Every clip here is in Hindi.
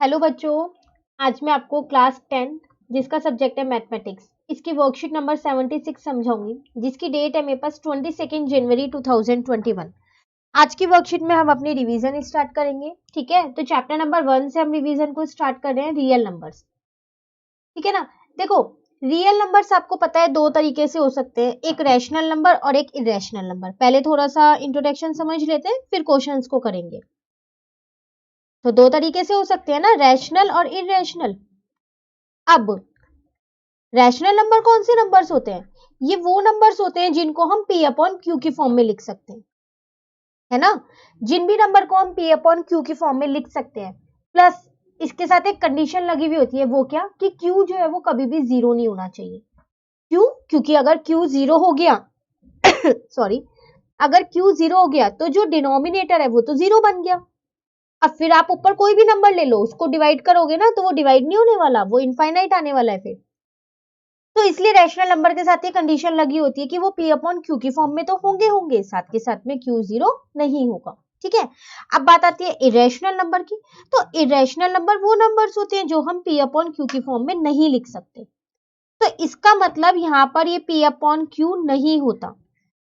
हेलो बच्चों, आज मैं आपको क्लास 10 जिसका सब्जेक्ट है मैथमेटिक्स इसकी वर्कशीट नंबर 76 समझाऊंगी, जिसकी डेट है मेरे पास 22 जनवरी 2021। आज की वर्कशीट में हम अपनी रिवीजन स्टार्ट करेंगे। ठीक है, तो चैप्टर नंबर 1 से हम रिवीजन को स्टार्ट कर रहे हैं, रियल नंबर्स। ठीक है ना। देखो, रियल नंबर्स आपको पता है दो तरीके से हो सकते हैं, एक रैशनल नंबर और एक इरेशनल नंबर। पहले थोड़ा सा इंट्रोडक्शन समझ लेते हैं, फिर क्वेश्चंस को करेंगे। तो दो तरीके से हो सकते हैं ना, रैशनल और इरेशनल। अब रैशनल नंबर कौन से नंबर्स होते हैं? ये वो नंबर्स होते हैं जिनको हम पी अपॉन क्यू की फॉर्म में लिख सकते हैं, है ना। जिन भी नंबर को हम पी अपॉन क्यू की फॉर्म में लिख सकते हैं, प्लस इसके साथ एक कंडीशन लगी हुई होती है, वो क्या कि क्यू जो है वो कभी भी जीरो नहीं होना चाहिए। क्यों? क्योंकि अगर क्यू जीरो हो गया सॉरी, अगर क्यू जीरो हो गया तो जो डिनोमिनेटर है वो तो जीरो बन गया। अब फिर आप ऊपर कोई भी नंबर ले लो, उसको डिवाइड करोगे ना तो वो डिवाइड नहीं होने वाला, वो इनफाइनाइट आने वाला है फिर। तो इसलिए रैशनल नंबर के साथ ये कंडीशन लगी होती है कि वो पी अपॉन क्यू की फॉर्म में तो होंगे, साथ के साथ में क्यू जीरो नहीं होगा। ठीक है, अब बात आती है इरेशनल नंबर की। तो इरेशनल नंबर वो नंबर्स होते हैं जो हम पी अपॉन क्यू की फॉर्म में नहीं लिख सकते। तो इसका मतलब यहाँ पर ये पी अपॉन क्यू नहीं होता।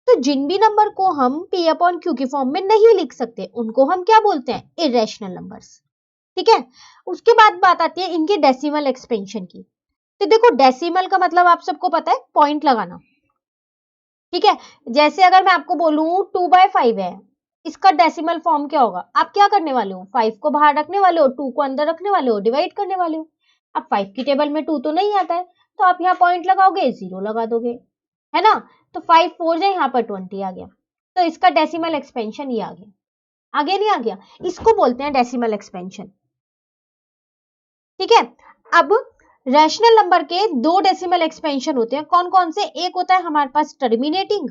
तो जिन भी नंबर को हम पी अपॉन क्यू की फॉर्म में नहीं लिख सकते, उनको हम क्या बोलते हैं? Irrational numbers. ठीक है, उसके बाद बात आती है इनके डेसिमल एक्सपेंशन की। तो देखो, डेसिमल का मतलब आप सबको पता है, पॉइंट लगाना। ठीक है, जैसे अगर मैं आपको बोलूं 2/5 है, इसका डेसिमल फॉर्म क्या होगा? आप क्या करने वाले हो? 5 को बाहर रखने वाले हो, 2 को अंदर रखने वाले हो, डिवाइड करने वाले हो। अब 5 की टेबल में 2 तो नहीं आता है, तो आप यहाँ पॉइंट लगाओगे, 0 लगा दोगे, है ना। तो 5 4 जाए, यहाँ पर 20 आ गया। तो इसका डेसिमल एक्सपेंशन ये आ गया। आगे नहीं आ गया, इसको बोलते हैं डेसिमल एक्सपेंशन। ठीक है, अब रैशनल नंबर के दो डेसिमल एक्सपेंशन होते हैं, कौन कौन से? एक होता है हमारे पास टर्मिनेटिंग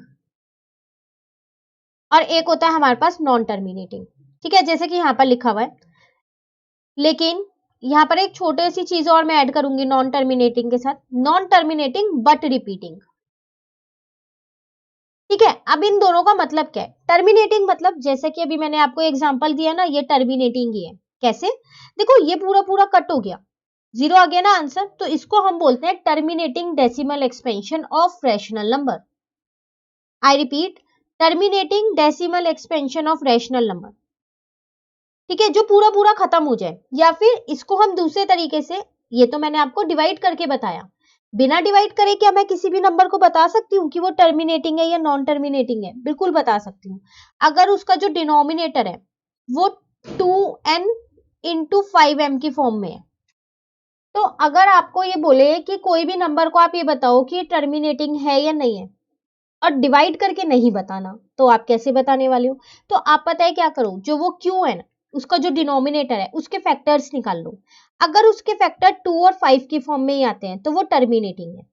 और एक होता है हमारे पास नॉन टर्मिनेटिंग। ठीक है, जैसे कि यहां पर लिखा हुआ है, लेकिन यहां पर एक छोटी सी चीज और मैं ऐड करूंगी नॉन टर्मिनेटिंग के साथ, नॉन टर्मिनेटिंग बट रिपीटिंग। ठीक है, अब इन दोनों का मतलब क्या है? टर्मिनेटिंग मतलब जैसे कि अभी मैंने आपको एग्जांपल दिया ना, ये टर्मिनेटिंग ही है। कैसे? देखो, ये पूरा पूरा कट हो गया, 0 आ गया ना आंसर, तो इसको हम बोलते हैं terminating decimal expansion of rational number. I repeat, terminating decimal expansion of rational number. ठीक है, जो पूरा पूरा खत्म हो जाए, या फिर इसको हम दूसरे तरीके से, ये तो मैंने आपको डिवाइड करके बताया, बिना डिवाइड करे क्या मैं किसी भी नंबर को बता सकती हूँ कि वो टर्मिनेटिंग है या नॉन टर्मिनेटिंग है? बिल्कुल बता सकती हूँ। अगर उसका जो डिनोमिनेटर है वो 2n इंटू 5m की फॉर्म में है, तो अगर आपको ये बोले कि कोई भी नंबर को आप ये बताओ कि टर्मिनेटिंग है या नहीं है, और डिवाइड करके नहीं बताना, तो आप कैसे बताने वाले हो? तो आप पता है क्या करो, जो वो क्यू है ना, उसका जो डिनोमिनेटर है उसके फैक्टर्स निकाल लो। अगर उसके फैक्टर 2 और 5 की फॉर्म में ही आते हैं तो वो टर्मिनेटिंग है।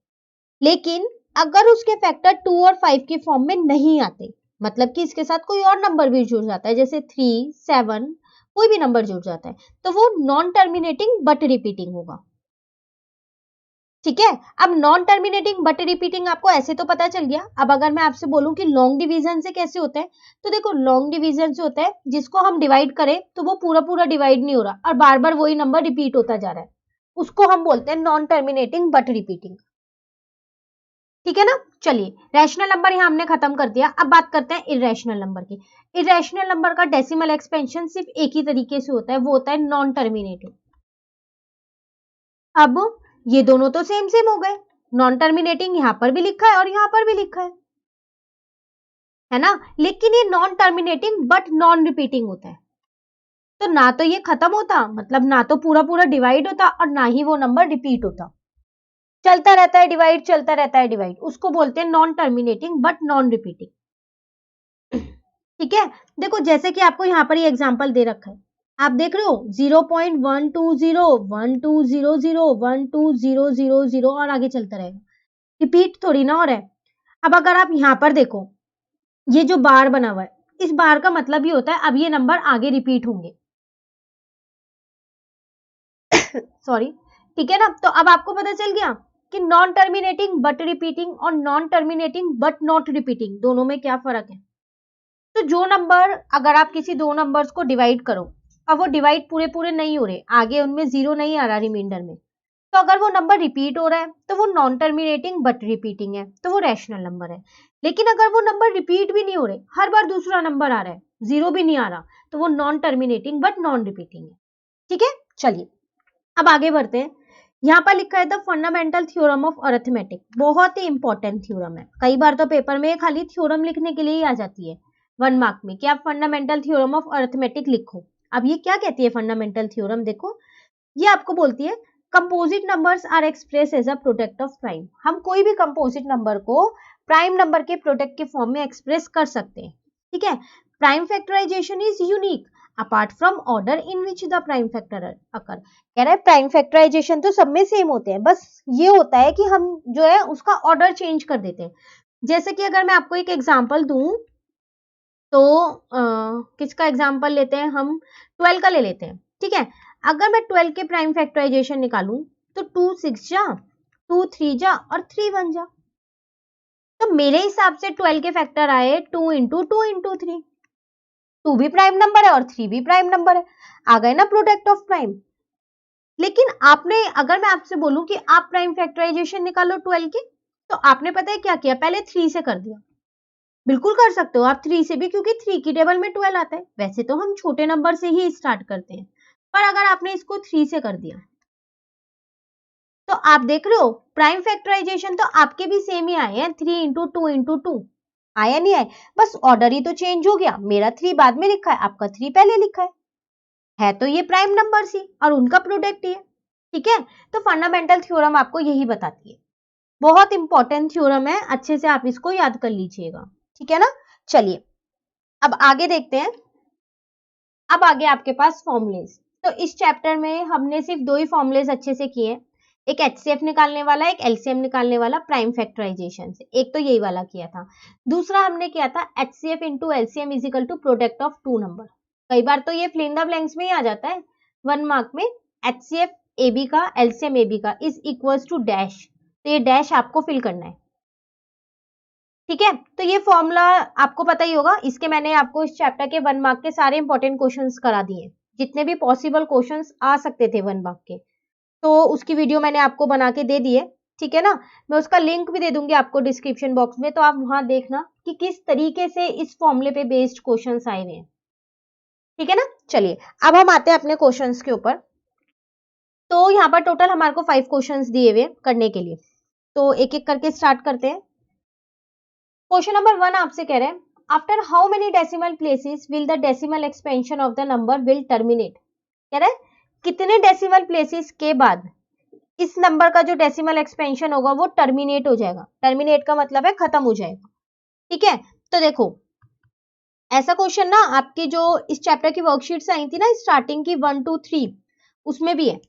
लेकिन अगर उसके फैक्टर 2 और 5 की फॉर्म में नहीं आते, मतलब कि इसके साथ कोई और नंबर भी जुड़ जाता है, जैसे 3 7, कोई भी नंबर जुड़ जाता है, तो वो नॉन टर्मिनेटिंग बट रिपीटिंग होगा। ठीक है, अब नॉन टर्मिनेटिंग बट रिपीटिंग आपको ऐसे तो पता चल गया। अब अगर मैं आपसे बोलूं कि लॉन्ग डिवीजन से कैसे होता है, तो देखो, लॉन्ग डिवीजन से होता है जिसको हम डिवाइड करें तो वो पूरा पूरा डिवाइड नहीं हो रहा और बार बार वही नंबर रिपीट होता जा रहा है, उसको हम बोलते हैं नॉन टर्मिनेटिंग बट रिपीटिंग। ठीक है ना। चलिए, रैशनल नंबर यहां हमने खत्म कर दिया, अब बात करते हैं इरेशनल नंबर की। इरेशनल नंबर का डेसिमल एक्सपेंशन सिर्फ एक ही तरीके से होता है, वो होता है नॉन टर्मिनेटिंग। अब ये दोनों तो सेम सेम हो गए, नॉन टर्मिनेटिंग यहां पर भी लिखा है और यहां पर भी लिखा है ना। लेकिन ये non terminating but non repeating होता है। तो ना तो ये खत्म होता, मतलब ना तो पूरा पूरा डिवाइड होता, और ना ही वो नंबर रिपीट होता, चलता रहता है डिवाइड, चलता रहता है डिवाइड, उसको बोलते हैं non terminating but non repeating. ठीक है, देखो जैसे कि आपको यहाँ पर ये एग्जांपल दे रखा है, आप देख रहे हो 0.120 1200 12000 और आगे चलता रहेगा, रिपीट थोड़ी ना हो रहा है। अब अगर आप यहाँ पर देखो, ये जो बार बना हुआ है, इस बार का मतलब ये होता है अब ये नंबर आगे रिपीट होंगे सॉरी। ठीक है ना, तो अब आपको पता चल गया कि नॉन टर्मिनेटिंग बट रिपीटिंग और non terminating but not repeating दोनों में क्या फर्क है। तो जो नंबर, अगर आप किसी दो नंबर्स को डिवाइड करो, अब वो डिवाइड पूरे पूरे नहीं हो रहे, आगे उनमें 0 नहीं आ रहा रिमाइंडर में, तो अगर वो नंबर रिपीट हो रहा है तो वो नॉन टर्मिनेटिंग बट रिपीटिंग है, तो वो रैशनल नंबर है। लेकिन अगर वो नंबर रिपीट भी नहीं हो रहे, हर बार दूसरा नंबर आ रहा है, 0 भी नहीं आ रहा, तो वो non terminating but non repeating है। ठीक है, चलिए अब आगे बढ़ते हैं। यहाँ पर लिखा है the fundamental theorem of arithmetic, बहुत ही इंपॉर्टेंट थ्योरम है। कई बार तो पेपर में खाली थ्योरम लिखने के लिए ही आ जाती है 1 मार्क में कि आप फंडामेंटल थ्योरम ऑफ अरिथमेटिक लिखो। अब ये क्या कहती है फंडामेंटल थ्योरम, देखो ये आपको बोलती है composite numbers are express as a product of prime. हम कोई भी कंपोजिट नंबर को प्राइम नंबर के प्रोडक्ट के फॉर्म में एक्सप्रेस कर सकते हैं। ठीक है, prime factorization is unique apart from order in which the prime factor occur. कह रहा है प्राइम फैक्टराइजेशन तो सब में सेम होते हैं, बस ये होता है कि हम जो है उसका ऑर्डर चेंज कर देते हैं। जैसे कि अगर मैं आपको एक एग्जांपल दूं तो किसका एग्जांपल लेते हैं हम, 12 का ले लेते हैं। ठीक है, अगर मैं 12 के प्राइम फैक्टराइजेशन निकालूं तो 2 6 जा, 2 3 जा और 3 1 जा, तो मेरे हिसाब से 12 के फैक्टर आए 2 इंटू 2 इंटू 3। 2 भी प्राइम नंबर है और 3 भी प्राइम नंबर है, आ गए ना प्रोडक्ट ऑफ प्राइम। लेकिन आपने, अगर मैं आपसे बोलूं कि आप प्राइम फैक्टराइजेशन निकालो 12 के, तो आपने पता है क्या किया, पहले 3 से कर दिया। बिल्कुल कर सकते हो आप 3 से भी, क्योंकि 3 की टेबल में 12 आता है। वैसे तो हम छोटे नंबर से ही स्टार्ट करते हैं, पर अगर आपने इसको 3 से कर दिया तो आप देख रहे हो प्राइम फैक्टराइजेशन तो आपके भी सेम ही आए हैं, 3 इंटू 2 इंटू 2 आया नहीं आए, बस ऑर्डर ही तो चेंज हो गया। मेरा 3 बाद में लिखा है, आपका 3 पहले लिखा है तो ये प्राइम नंबर ही और उनका प्रोडक्ट ही है। ठीक है, तो फंडामेंटल थ्योरम आपको यही बताती है, बहुत इंपॉर्टेंट थ्योरम है, अच्छे से आप इसको याद कर लीजिएगा। ठीक है ना, चलिए अब आगे देखते हैं। अब आगे आपके पास फॉर्मूलेज, तो इस चैप्टर में हमने सिर्फ 2 ही फॉर्मूलेज अच्छे से किए, एक एचसीएफ निकालने वाला, एक एलसीएम निकालने वाला प्राइम फैक्टराइजेशन से। एक तो यही वाला किया था, दूसरा हमने किया था HCF into LCM is equal to product of 2 number. कई बार तो ये फिल इन द ब्लैंक्स में ही आ जाता है 1 मार्क में, एचसीएफ एबी का एलसीएम एबी का इज इक्वल्स टू डैश, तो ये डैश आपको फिल करना है। ठीक है, तो ये फॉर्मूला आपको पता ही होगा, इसके मैंने आपको इस चैप्टर के 1 मार्क के सारे इंपॉर्टेंट क्वेश्चंस करा दिए, जितने भी पॉसिबल क्वेश्चंस आ सकते थे 1 मार्क के, तो उसकी वीडियो मैंने आपको बना के दे दी है। ठीक है ना, मैं उसका लिंक भी दे दूंगी आपको डिस्क्रिप्शन बॉक्स में, तो आप वहां देखना कि किस तरीके से इस फॉर्मूले पे बेस्ड क्वेश्चंस आए हुए हैं। ठीक है ना, चलिए अब हम आते हैं अपने क्वेश्चंस के ऊपर। तो यहाँ पर टोटल हमारे को 5 क्वेश्चंस दिए हुए करने के लिए, तो एक एक करके स्टार्ट करते हैं। क्वेश्चन नंबर 1 आपसे कह रहे हैं after how many decimal places will the decimal expansion of the number will terminate. कह रहा है कितने डेसिमल प्लेसेस के बाद इस नंबर का जो डेसिमल एक्सपेंशन होगा वो टर्मिनेट हो जाएगा। टर्मिनेट का मतलब है खत्म हो जाएगा। ठीक है, तो देखो ऐसा क्वेश्चन ना आपकी जो इस चैप्टर की वर्कशीट आई थी ना स्टार्टिंग की 1 2 3 उसमें भी है,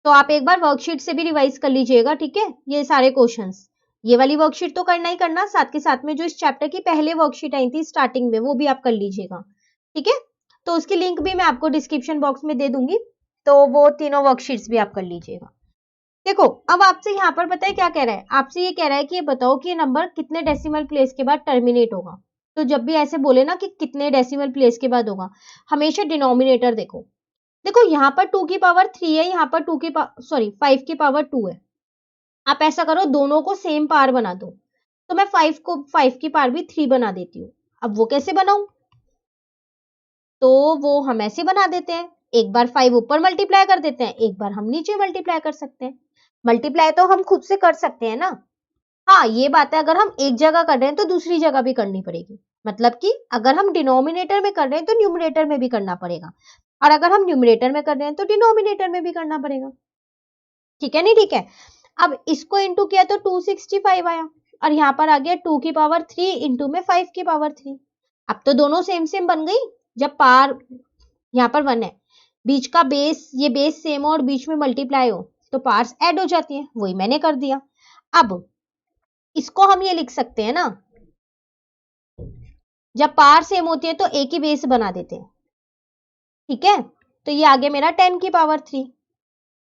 तो आप एक बार वर्कशीट से भी रिवाइज कर लीजिएगा। ठीक है, ये सारे क्वेश्चंस, ये वाली वर्कशीट तो करना ही करना, साथ के साथ में जो इस चैप्टर की पहले वर्कशीट आई थी स्टार्टिंग में वो भी आप कर लीजिएगा। ठीक है, तो उसकी लिंक भी मैं आपको डिस्क्रिप्शन बॉक्स में दे दूंगी, तो वो तीनों वर्कशीट्स भी आप कर लीजिएगा। देखो अब आपसे यहाँ पर पता है क्या कह रहा है, आपसे ये कह रहा है कि ये बताओ कि ये नंबर कितने डेसिमल प्लेस के बाद टर्मिनेट होगा। तो जब भी ऐसे बोले ना कि कितने डेसिमल प्लेस के बाद होगा, हमेशा डिनोमिनेटर देखो। देखो यहाँ पर 2 की पावर 3 है, यहाँ पर 5 की पावर 2 है। आप ऐसा करो दोनों को सेम पावर बना दो, तो मैं 5 की पावर भी 3 बना देती हूँ। अब वो कैसे बनाऊं, तो वो हम ऐसे बना देते हैं, एक बार 5 ऊपर मल्टीप्लाई कर देते हैं, एक बार हम नीचे मल्टीप्लाई कर सकते हैं। मल्टीप्लाई तो हम खुद से कर सकते हैं ना। हाँ ये बात है, अगर हम एक जगह कर रहे हैं तो दूसरी जगह भी करनी पड़ेगी, मतलब कि अगर हम डिनोमिनेटर में कर रहे हैं तो न्यूमरेटर में भी करना पड़ेगा, और अगर हम न्यूमरेटर में कर रहे हैं तो डिनोमिनेटर में भी करना पड़ेगा। ठीक है नहीं, ठीक है। अब इसको इंटू किया तो 265 आया, और यहाँ पर आ गया 2 की पावर 3 इंटू में 5 की पावर 3। अब तो दोनों सेम सेम बन गई, जब पावर यहाँ पर 1 है, बीच का बेस, ये बेस सेम हो और बीच में मल्टीप्लाई हो तो पार्स ऐड हो जाती है, वही मैंने कर दिया। अब इसको हम ये लिख सकते हैं ना, जब पावर सेम होती है तो एक ही बेस बना देते हैं। ठीक है, तो ये आ गया मेरा 10 की पावर 3,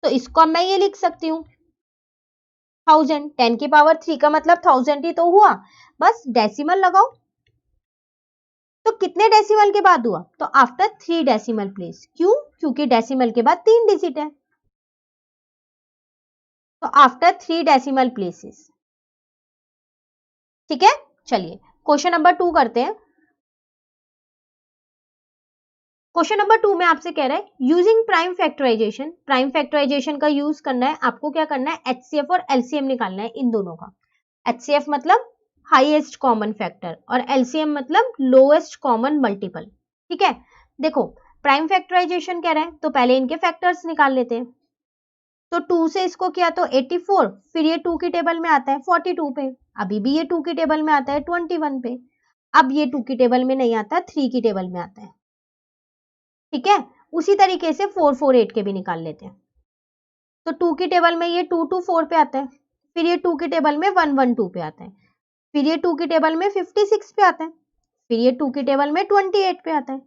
तो इसको अब मैं ये लिख सकती हूँ 1000। 10 की पावर 3 का मतलब 1000 ही तो हुआ, बस डेसिमल लगाओ। तो कितने डेसिमल के बाद हुआ? तो आफ्टर 3 डेसिमल प्लेस। क्यों? क्योंकि डेसिमल के बाद 3 डिजिट है, तो आफ्टर 3 डेसिमल प्लेसेस। ठीक है, चलिए क्वेश्चन नंबर 2 करते हैं। क्वेश्चन नंबर 2 में आपसे कह रहा है using prime factorization, prime factorization का यूज करना है आपको। क्या करना है? एचसीएफ और एलसीएम निकालना है इन दोनों का। एचसीएफ मतलब हाईएस्ट कॉमन फैक्टर और एलसीएम मतलब लोएस्ट कॉमन मल्टीपल। ठीक है, देखो प्राइम फैक्टराइजेशन कह रहा है तो पहले इनके फैक्टर्स निकाल लेते हैं। तो 2 से इसको किया तो 84, फिर ये 2 की टेबल में आता है 42 पे, अभी भी ये 2 की टेबल में आता है 21 पे, अब ये 2 की टेबल में नहीं आता, 3 की टेबल में आता है। ठीक है, उसी तरीके से 448 के भी निकाल लेते हैं। तो 2 की टेबल में ये 224 पे आता है, फिर ये 2 की टेबल में 112 पे आता है, फिर ये 2 की टेबल में 56 पे आता है, फिर ये 2 की टेबल में 28 पे आता है,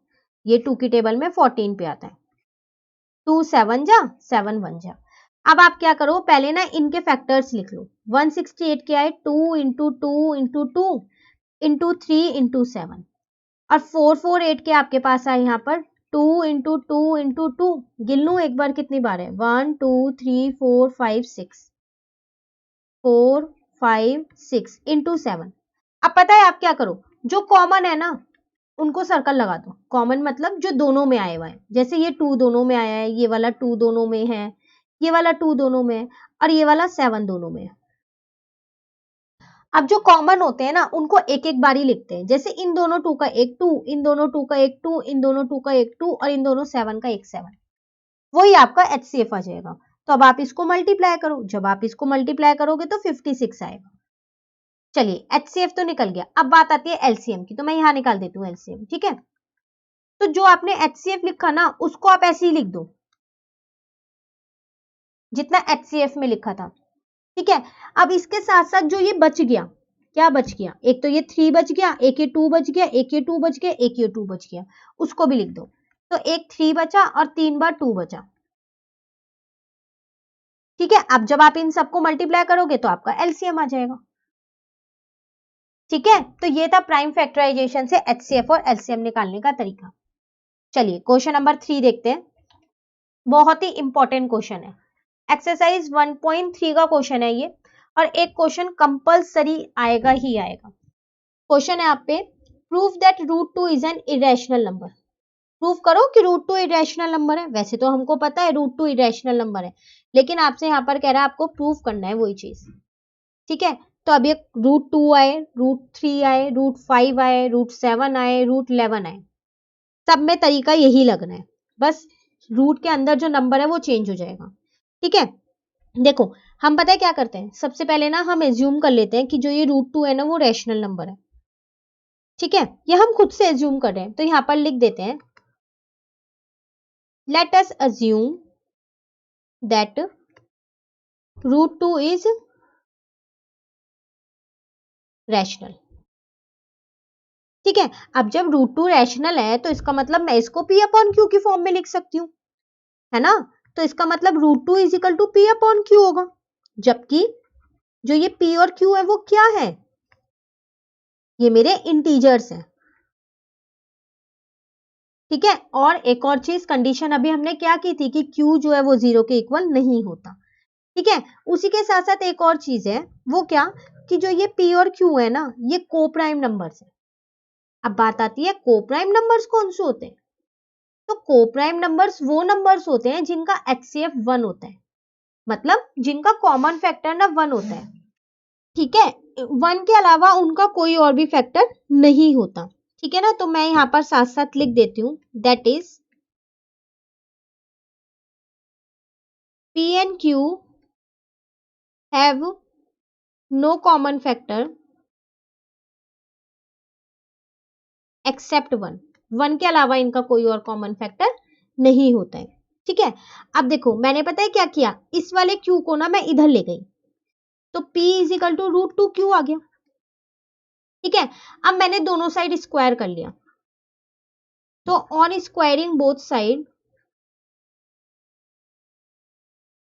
ये 2 की टेबल में 14 पे आता है। 2 7 जा 7 1 जा। अब आप क्या करो, पहले ना इनके फैक्टर्स लिख लो। 168 के आए 2 इंटू 2 इंटू 2 इंटू 3 इंटू 7, और 448 के आपके पास आए यहाँ पर 2 इंटू 2 इंटू 2, गिन लूं एक बार कितनी बार है, 1 2 3 4 5 6, 4 5 6 इंटू 7। अब पता है आप क्या करो, जो कॉमन है ना उनको सर्कल लगा दो। कॉमन मतलब जो दोनों में आए हुए हैं, जैसे ये 2 दोनों में आया है, ये वाला 2 दोनों में है, ये वाला 2 दोनों में है, और ये वाला 7 दोनों में है। अब जो कॉमन होते हैं ना उनको एक एक बारी लिखते हैं, जैसे इन दोनों 2 का एक 2, इन दोनों 2 का एक 2, इन दोनों 2 का एक 2, और इन दोनों 7 का एक 7, वही आपका एचसीएफ आ जाएगा। तो अब आप इसको मल्टीप्लाई करो, जब आप इसको मल्टीप्लाई करोगे तो 56 आएगा। चलिए एचसीएफ तो निकल गया, अब बात आती है एलसीएम की, तो मैं यहां निकाल देती हूँ एलसीएम। ठीक है, तो जो आपने एचसीएफ लिखा ना उसको आप ऐसे ही लिख दो जितना एचसीएफ में लिखा था। ठीक है, अब इसके साथ साथ जो ये बच गया, क्या बच गया, एक तो ये 3 बच गया, एक ये 2 बच गया, एक ये 2 बच गया, एक ये 2 बच गया, उसको भी लिख दो। तो एक 3 बचा और 3 बार 2 बचा। ठीक है, अब जब आप इन सबको मल्टीप्लाई करोगे तो आपका एलसीएम आ जाएगा। ठीक है, तो ये था प्राइम फैक्टराइजेशन से एचसीएफ और एलसीएम निकालने का तरीका। चलिए क्वेश्चन नंबर 3 देखते हैं, बहुत ही इंपॉर्टेंट क्वेश्चन है, एक्सरसाइज 1.3 का क्वेश्चन है ये, और एक क्वेश्चन कंपल्सरी आएगा ही आएगा। क्वेश्चन है आप पे, prove that root 2 is an irrational number. Prove करो कि रूट 2 इरेशनल नंबर है। वैसे तो हमको पता है रूट 2 इरेशनल नंबर है, लेकिन आपसे यहाँ पर कह रहा है आपको प्रूव करना है वही चीज। ठीक है, तो अब ये रूट 2 आए, रूट 3 आए, रूट 5 आए, रूट 7 आए, रूट 11 आए, सब में तरीका यही लगना है, बस रूट के अंदर जो नंबर है वो चेंज हो जाएगा। ठीक है, देखो हम पता है क्या करते हैं, सबसे पहले ना हम एज्यूम कर लेते हैं कि जो ये रूट 2 है ना वो रैशनल नंबर है। ठीक है, ये हम खुद से एज्यूम कर रहे हैं, तो यहां पर लिख देते हैं, let us assume that root 2 is rational. ठीक है, अब जब रूट 2 रैशनल है तो इसका मतलब मैं इसको पी अपॉन क्यू की फॉर्म में लिख सकती हूँ, है ना। तो इसका मतलब root 2 is equal to P upon Q होगा, जबकि जो ये पी और क्यू है वो क्या है, ये मेरे इंटीजर्स हैं। ठीक है, और एक और चीज, कंडीशन अभी हमने क्या की थी कि Q जो है वो 0 के इक्वल नहीं होता। ठीक है, उसी के साथ साथ एक और चीज है, वो क्या, कि जो ये P और Q है ना ये को प्राइम नंबर्स है। अब बात आती है को प्राइम नंबर्स कौन से होते हैं, तो को प्राइम नंबर्स वो नंबर्स होते हैं जिनका एचसीएफ 1 होता है, मतलब जिनका कॉमन फैक्टर ना 1 होता है। ठीक है, 1 के अलावा उनका कोई और भी फैक्टर नहीं होता। ठीक है ना, तो मैं यहां पर साथ साथ लिख देती हूँ, that is P and Q have no common factor except 1। 1 के अलावा इनका कोई और कॉमन फैक्टर नहीं होता है। ठीक है, अब देखो मैंने पता है क्या किया, इस वाले Q को ना मैं इधर ले गई, तो P is equal to root 2 Q आ गया। ठीक है, अब मैंने दोनों साइड स्क्वायर कर लिया, तो ऑन स्क्वायरिंग बोथ साइड,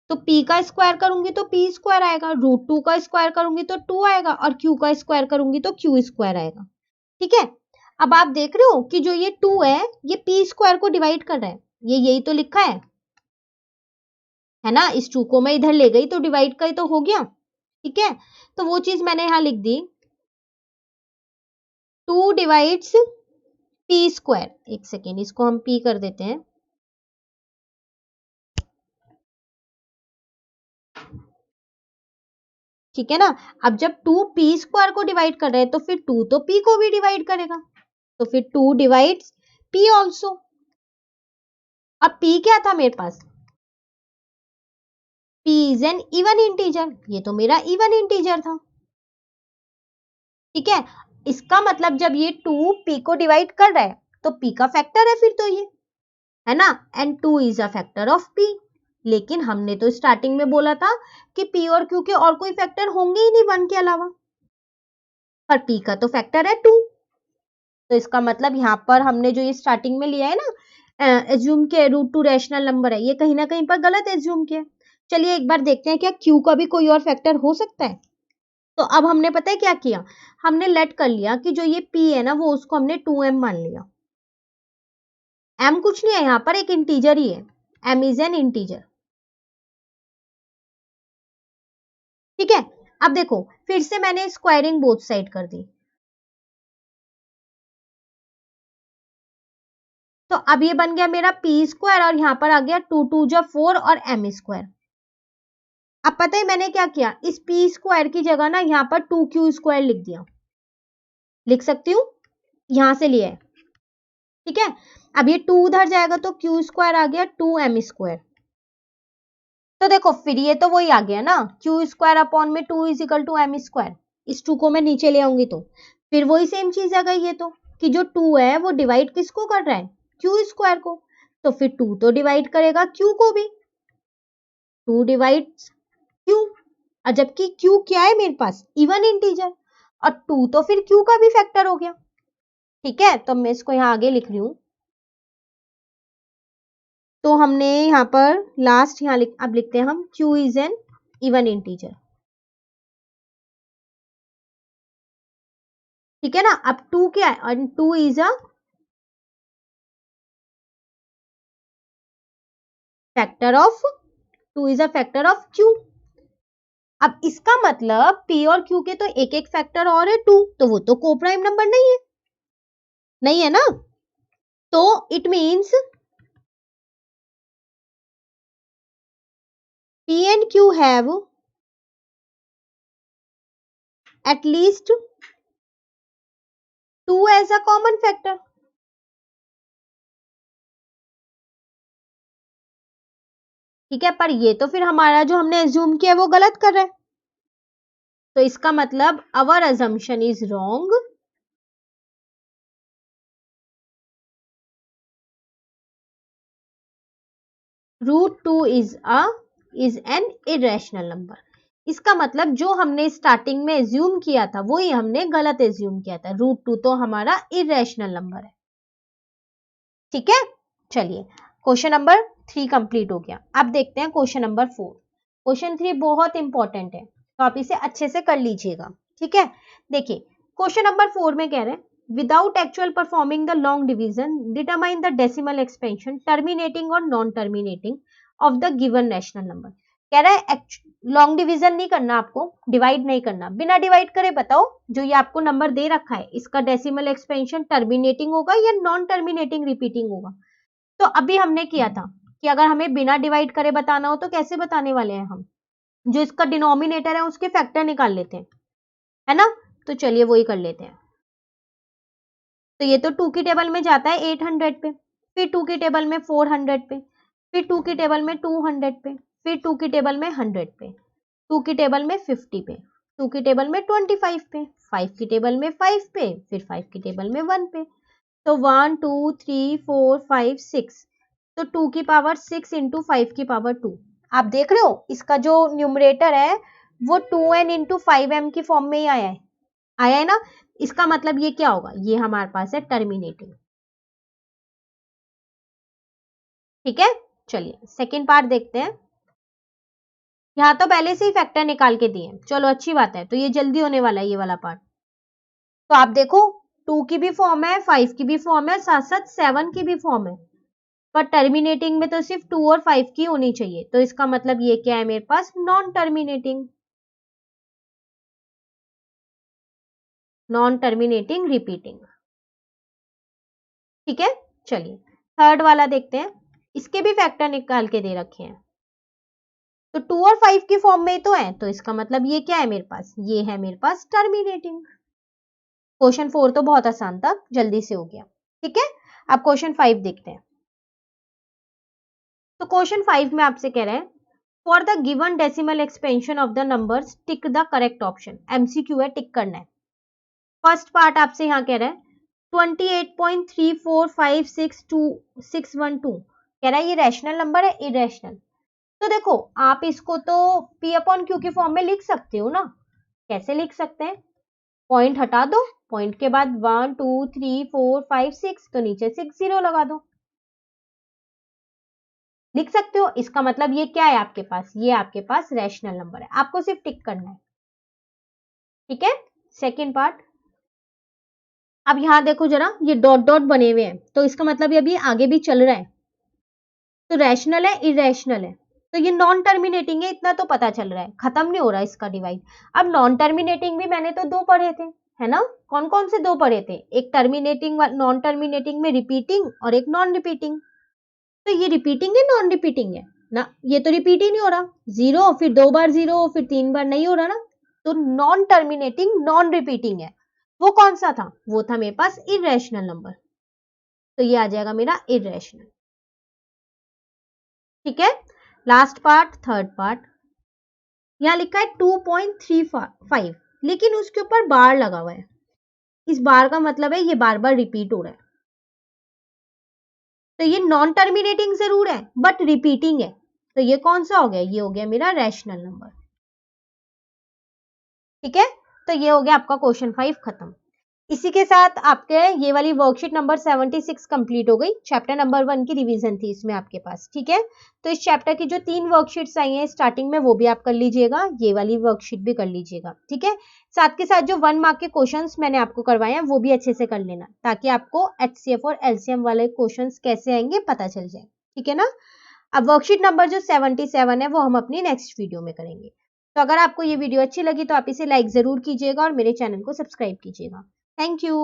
तो P का स्क्वायर करूंगी तो P स्क्वायर आएगा, रूट 2 का स्क्वायर करूंगी तो 2 आएगा, और Q का स्क्वायर करूंगी तो Q स्क्वायर आएगा। ठीक है, अब आप देख रहे हो कि जो ये 2 है ये p स्क्वायर को डिवाइड कर रहा है, ये यही तो लिखा है ना। इस 2 को मैं इधर ले गई तो डिवाइड का ही तो हो गया, ठीक है। तो वो चीज मैंने यहां लिख दी, 2 डिवाइड्स p स्क्वायर। एक सेकेंड, इसको हम p कर देते हैं। ठीक है ना। अब जब 2 p स्क्वायर को डिवाइड कर रहे हैं तो फिर 2 तो p को भी डिवाइड करेगा, तो फिर 2 डिवाइड्स p ऑल्सो। अब p क्या था मेरे पास, p is an even integer, ये तो मेरा इवन इंटीजर था, ठीक है। इसका मतलब जब ये 2 p को डिवाइड कर रहा है तो p का फैक्टर है फिर तो ये, है ना। And 2 is a factor of p। लेकिन हमने तो स्टार्टिंग में बोला था कि p और q के और कोई फैक्टर होंगे ही नहीं 1 के अलावा, पर p का तो फैक्टर है 2। तो इसका मतलब यहाँ पर हमने जो ये स्टार्टिंग में लिया है ना, एज्यूम के रूट 2 रैशनल नंबर है, ये कहीं ना कहीं पर गलत एज्यूम किया। चलिए एक बार देखते हैं क्या q का भी कोई और फैक्टर हो सकता है। तो अब हमने पता है क्या किया, हमने लेट कर लिया कि जो ये p है ना वो उसको हमने 2m मान लिया। m कुछ नहीं है, यहाँ पर एक इंटीजर ही है, m इज एन इंटीजर, ठीक है। अब देखो फिर से मैंने स्क्वायरिंग बोथ साइड कर दी, तो अब ये बन गया मेरा p स्क्वायर और यहाँ पर आ गया 2 2 जा 4 और m स्क्वायर। अब पता है मैंने क्या किया, इस p स्क्वायर की जगह ना यहाँ पर 2q स्क्वायर लिख दिया, लिख सकती हूँ, यहां से लिया है, ठीक है। अब ये 2 उधर जाएगा तो q स्क्वायर आ गया 2m स्क्वायर। तो देखो फिर ये तो वही आ गया ना, q स्क्वायर अपॉन में 2 is equal to m square. इस 2 को मैं नीचे ले आऊंगी तो फिर वही सेम चीज आ गई ये तो, कि जो 2 है वो डिवाइड किसको कर रहा है, q स्क्वायर को, तो फिर 2 तो डिवाइड करेगा q को भी, 2 डिवाइड्स q। और जबकि q क्या है मेरे पास, इवन इंटीजर, और 2 तो फिर q का भी फैक्टर हो गया, ठीक है। तो मैं इसको यहाँ आगे लिख रही हूँ। तो हमने यहाँ पर लास्ट यहाँ अब लिखते हैं हम q is an even integer, ठीक है ना। अब 2 क्या है, और 2 is a factor of, 2 is a factor of q। अब इसका मतलब p और q के तो एक एक फैक्टर और है 2, तो वो तो को प्राइम नंबर नहीं है, नहीं है ना। तो it means p and q have at least 2 as a common factor, ठीक है। पर ये तो फिर हमारा जो हमने एज्यूम किया वो गलत कर रहा है, तो इसका मतलब our assumption is wrong, root 2 is an irrational number. इसका मतलब जो हमने स्टार्टिंग में एज्यूम किया था वही हमने गलत एज्यूम किया था, रूट 2 तो हमारा इरेशनल नंबर है, ठीक है। चलिए क्वेश्चन नंबर 3 कंप्लीट हो गया। अब देखते हैं क्वेश्चन नंबर 4। क्वेश्चन 3 बहुत इंपॉर्टेंट है, तो आप इसे अच्छे से कर लीजिएगा, ठीक है। देखिए क्वेश्चन नंबर 4 में कह रहे हैं without actual performing the long division determine the decimal expansion terminating और non terminating of the given rational number. कह रहा है लॉन्ग डिवीजन नहीं करना, आपको डिवाइड नहीं करना, बिना डिवाइड करे बताओ जो ये आपको नंबर दे रखा है इसका डेसिमल एक्सपेंशन टर्मिनेटिंग होगा या नॉन टर्मिनेटिंग रिपीटिंग होगा। तो अभी हमने किया था कि अगर हमें बिना डिवाइड करे बताना हो तो कैसे बताने वाले हैं हम, जो इसका डिनोमिनेटर है उसके फैक्टर निकाल लेते हैं, है ना। तो चलिए वही कर लेते हैं। तो ये तो 2 की टेबल में जाता है 800 पे, फिर 2 की टेबल में 400 पे, फिर 2 की टेबल में 200 पे, फिर 2 की टेबल में 100 पे, 2 की टेबल में 50 पे, 2 की टेबल में 25 पे, 5 की टेबल में 5 पे, फिर 5 की टेबल में 1 पे। तो 1 2 3 4 5 6, तो 2 की पावर 6 इंटू 5 की पावर 2। आप देख रहे हो इसका जो न्यूमरेटर है वो 2n इंटू 5m की फॉर्म में ही आया है ना। इसका मतलब ये क्या होगा, ये हमारे पास है टर्मिनेटिंग, ठीक है। चलिए सेकेंड पार्ट देखते हैं। यहाँ तो पहले से ही फैक्टर निकाल के दिए, चलो अच्छी बात है, तो ये जल्दी होने वाला है ये वाला पार्ट। तो आप देखो 2 की भी फॉर्म है, 5 की भी फॉर्म है, साथ साथ 7 की भी फॉर्म है, पर टर्मिनेटिंग में तो सिर्फ 2 और 5 की होनी चाहिए। तो इसका मतलब ये क्या है मेरे पास, non terminating, non terminating repeating. ठीक है, चलिए थर्ड वाला देखते हैं। इसके भी फैक्टर निकाल के दे रखे हैं, तो 2 और 5 की फॉर्म में तो है, तो इसका मतलब ये क्या है मेरे पास, ये है मेरे पास टर्मिनेटिंग। क्वेश्चन 4 तो बहुत आसान था, जल्दी से हो गया। ठीक है, अब क्वेश्चन 5 देखते हैं। तो क्वेश्चन 5 में आपसे कह रहे हैं, for the given decimal expansion of the numbers tick the correct option. MCQ है, टिक करना है। फर्स्ट पार्ट आपसे यहाँ कह रहा है 28.34562 कह रहा है ये रैशनल नंबर है इरेशनल। तो देखो आप इसको तो P अपॉन Q की फॉर्म में लिख सकते हो ना। कैसे लिख सकते हैं, पॉइंट हटा दो, पॉइंट के बाद 1 2 3 4 5 6, तो नीचे 6 0 लगा दो, लिख सकते हो। इसका मतलब ये क्या है आपके पास, ये आपके पास रैशनल नंबर है, आपको सिर्फ टिक करना है। ठीक है, सेकेंड पार्ट। अब यहां देखो जरा, ये डॉट डॉट बने हुए हैं, तो इसका मतलब ये अभी आगे भी चल रहा है, तो रैशनल है इरेशनल है, तो ये नॉन टर्मिनेटिंग है, इतना तो पता चल रहा है, खत्म नहीं हो रहा इसका डिवाइड। अब नॉन टर्मिनेटिंग भी मैंने तो 2 पढ़े थे, है ना। कौन कौन से 2 पढ़े थे, एक टर्मिनेटिंग नॉन टर्मिनेटिंग में रिपीटिंग और एक नॉन रिपीटिंग। तो ये रिपीटिंग है नॉन रिपीटिंग है ना, ये तो रिपीट ही नहीं हो रहा, 0 फिर 2 बार 0 फिर 3 बार, नहीं हो रहा ना। तो नॉन टर्मिनेटिंग नॉन रिपीटिंग है, वो कौन सा था, वो था मेरे पास इरेशनल नंबर, तो ये आ जाएगा मेरा इरेशनल। ठीक है, लास्ट पार्ट, थर्ड पार्ट। यहां लिखा है 2.35, लेकिन उसके ऊपर बार लगा हुआ है। इस बार का मतलब है ये बार बार रिपीट हो रहा है, तो ये नॉन टर्मिनेटिंग जरूर है बट रिपीटिंग है, तो ये कौन सा हो गया, ये हो गया मेरा रैशनल नंबर। ठीक है, तो ये हो गया आपका क्वेश्चन 5 खत्म। इसी के साथ आपके ये वाली वर्कशीट नंबर 76 कंप्लीट हो गई। चैप्टर नंबर 1 की रिवीजन थी इसमें आपके पास। ठीक है, तो इस चैप्टर की जो 3 वर्कशीट्स आई हैं स्टार्टिंग में, वो भी आप कर लीजिएगा, ये वाली वर्कशीट भी कर लीजिएगा। ठीक है, साथ के साथ जो 1 मार्क के क्वेश्चंस मैंने आपको करवाए हैं वो भी अच्छे से कर लेना, ताकि आपको HCF और LCM वाले क्वेश्चन कैसे आएंगे पता चल जाए। ठीक है ना। अब वर्कशीट नंबर जो 77 है वो हम अपनी नेक्स्ट वीडियो में करेंगे। तो अगर आपको ये वीडियो अच्छी लगी तो आप इसे लाइक जरूर कीजिएगा और मेरे चैनल को सब्सक्राइब कीजिएगा। Thank you.